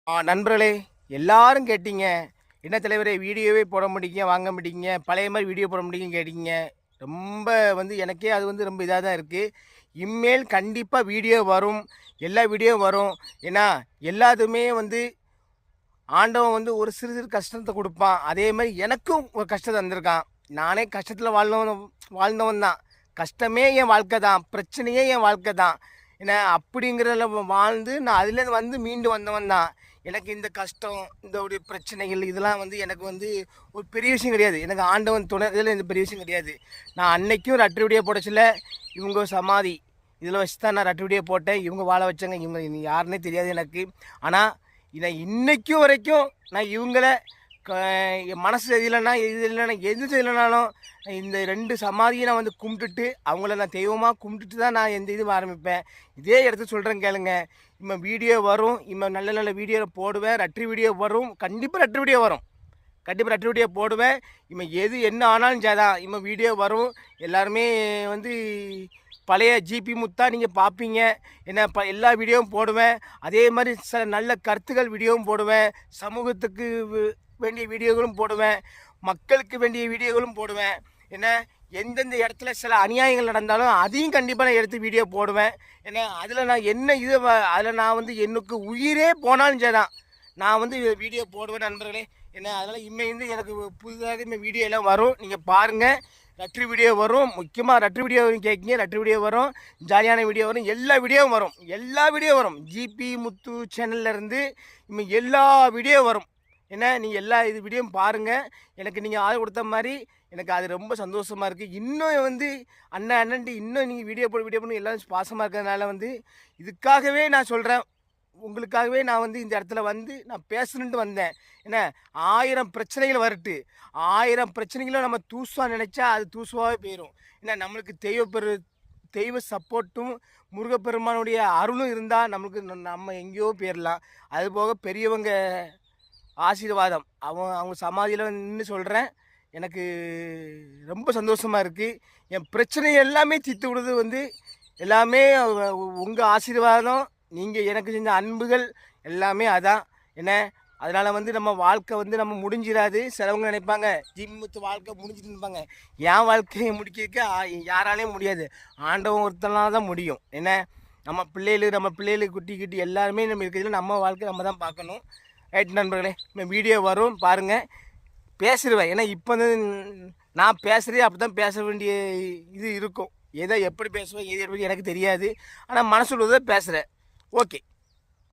நண்பர்களே, எல்லாரும் கேட்டீங்க. என்ன தலைவரே வீடியோவே போட மாட்டீங்க, வாங்க மாட்டீங்க, பழைய மாரி வீடியோ போட மாட்டீங்கன்னு கேட்டீங்க. ரொம்ப எனக்கே அது ரொம்ப இதா தான் இருக்கு. இனிமேல் கண்டிப்பா வீடியோ வரும். எல்லா வீடியோவும் வரும். ஏன்னா, எல்லாத்துமே ஆண்டவன் ஒரு சிறு சிறு கஷ்டத்த குடுப்பான். அதே மாரி எனக்கும் ஒரு கஷ்டம் தந்திருக்கான். நானே கஷ்டத்துல வாழ்ந்தவன் தான். கஷ்டமே என் வாழ்க்கை தான். பிரச்சனையே என் வாழ்க்கை தான். என்ன அப்படிங்கிறதுல வாழ்ந்து நான் அதுலேருந்து மீண்டு வந்தவன் தான். எனக்கு இந்த கஷ்டம், இந்த ஒரு பிரச்சனைகள் இதெல்லாம் எனக்கு ஒரு பெரிய விஷயம் கிடையாது. எனக்கு ஆண்டவன் துணை இதில் இந்த பெரிய விஷயம் கிடையாது. நான் அன்னைக்கும் ரட்டு வீடியோ போடச்சில்ல, இவங்க சமாதி இதில் வச்சு தான் நான் ரட்டு வீடியோ போட்டேன். இவங்க வாழ வச்சாங்க. இவங்க யாருன்னே தெரியாது எனக்கு. ஆனால் இதை இன்னைக்கும் வரைக்கும் நான் இவங்கள என் மனசு இல்லைன்னா இது இல்லைன்னா எது இல்லைனாலும் இந்த 2 சமாதியை நான் கும்பிட்டுட்டு அவங்கள நான் தெய்வமாக கும்பிட்டுட்டு தான் நான் எந்த இதுவும் ஆரம்பிப்பேன். இதே இடத்துல சொல்கிறேன் கேளுங்க. இம்மா வீடியோ வரும், இம்மா நல்ல நல்ல வீடியோ போடுவேன், ரட்ரி வீடியோ வரும், கண்டிப்பாக ரட்ரி வீடியோ வரும், கண்டிப்பாக ரட்ரி வீடியோ போடுவேன். இம்மா எது என்ன ஆனாலும் சரிதான், இம்மா வீடியோ வரும். எல்லாருமே பழைய ஜிபி முத்தா நீங்கள் பார்ப்பீங்க. என்ன எல்லா வீடியோவும் போடுவேன். அதே மாதிரி சில நல்ல கருத்துக்கள் வீடியோவும் போடுவேன். சமூகத்துக்கு வேண்டிய வீடியோகளும் போடுவேன். மக்களுக்கு வேண்டிய வீடியோகளும் போடுவேன். என்ன எந்தெந்த இடத்துல சில அநியாயங்கள் நடந்தாலும் அதையும் கண்டிப்பாக நான் எடுத்து வீடியோ போடுவேன். ஏன்னா அதில் நான் என்ன இது அதில் நான் எனக்கு உயிரே போனாலும் சரிதான் நான் வீடியோ போடுவேன் நண்பர்களே. என்ன அதனால் இனிமேல் எனக்கு புதுதாக இந்த வீடியோ எல்லாம் வரும். நீங்கள் பாருங்கள். ரட்ரி வீடியோ வரும். முக்கியமாக ரட்ரி வீடியோ கேட்குங்க. ரட்ரி வீடியோ வரும், ஜாலியான வீடியோ வரும், எல்லா வீடியோவும் வரும். எல்லா வீடியோ வரும். ஜிபி முத்து சேனல்லேருந்து இனிமேல் எல்லா வீடியோ வரும். என்ன நீங்கள் எல்லா இது வீடியோவும் பாருங்கள். எனக்கு நீங்கள் ஆதரவு கொடுத்த மாதிரி எனக்கு அது ரொம்ப சந்தோஷமாக இருக்குது. இன்னும் அண்ணன்ட்டு இன்னும் நீங்கள் வீடியோ போட்டு எல்லோரும் பாசமாக இருக்கிறதுனால இதுக்காகவே நான் சொல்கிறேன். உங்களுக்காகவே நான் இந்த இடத்துல நான் பேசணுன்ட்டு வந்தேன். என்ன 1000 பிரச்சனைகள் வரட்டு, 1000 பிரச்சனைகளும் நம்ம தூசுவாக நினச்சா அது தூசுவாகவே போயிடும். ஏன்னா நம்மளுக்கு தெய்வ சப்போர்ட்டும் முருகப்பெருமானுடைய அருளும் இருந்தால் நம்ம எங்கேயோ போயிடலாம். அதுபோக பெரியவங்க ஆசீர்வாதம் அவங்க சமாதியில் நின்று சொல்கிறேன். எனக்கு ரொம்ப சந்தோஷமாக இருக்குது. என் பிரச்சனை எல்லாமே தீர்த்து விடுறது எல்லாமே உங்கள் ஆசீர்வாதம். நீங்கள் எனக்கு செஞ்ச அன்புகள் எல்லாமே அதான். என்ன அதனால் நம்ம வாழ்க்கை நம்ம முடிஞ்சிடாது. சிலவங்க நினைப்பாங்க ஜிம்முத்து வாழ்க்கை முடிஞ்சிட்டு இருப்பாங்க. என் வாழ்க்கையை முடிக்கிறதுக்கு யாராலையும் முடியாது. ஆண்டவன் ஒருத்தனால தான் முடியும். என்ன நம்ம பிள்ளைகளுக்கு குட்டி எல்லாருமே நம்ம இருக்கிறதுல நம்ம வாழ்க்கை நம்ம தான் பார்க்கணும். ரைட் நண்பர்களே, வீடியோ வரும் பாருங்கள். பேசிடுவேன். ஏன்னா இப்போ நான் பேசுகிறதே அப்படி தான் பேச வேண்டிய இது இருக்கும். எதை எப்படி பேசுவேன் எது எப்படி எனக்கு தெரியாது. ஆனால் மனசுள்ளதை பேசுகிறேன். ஓகே.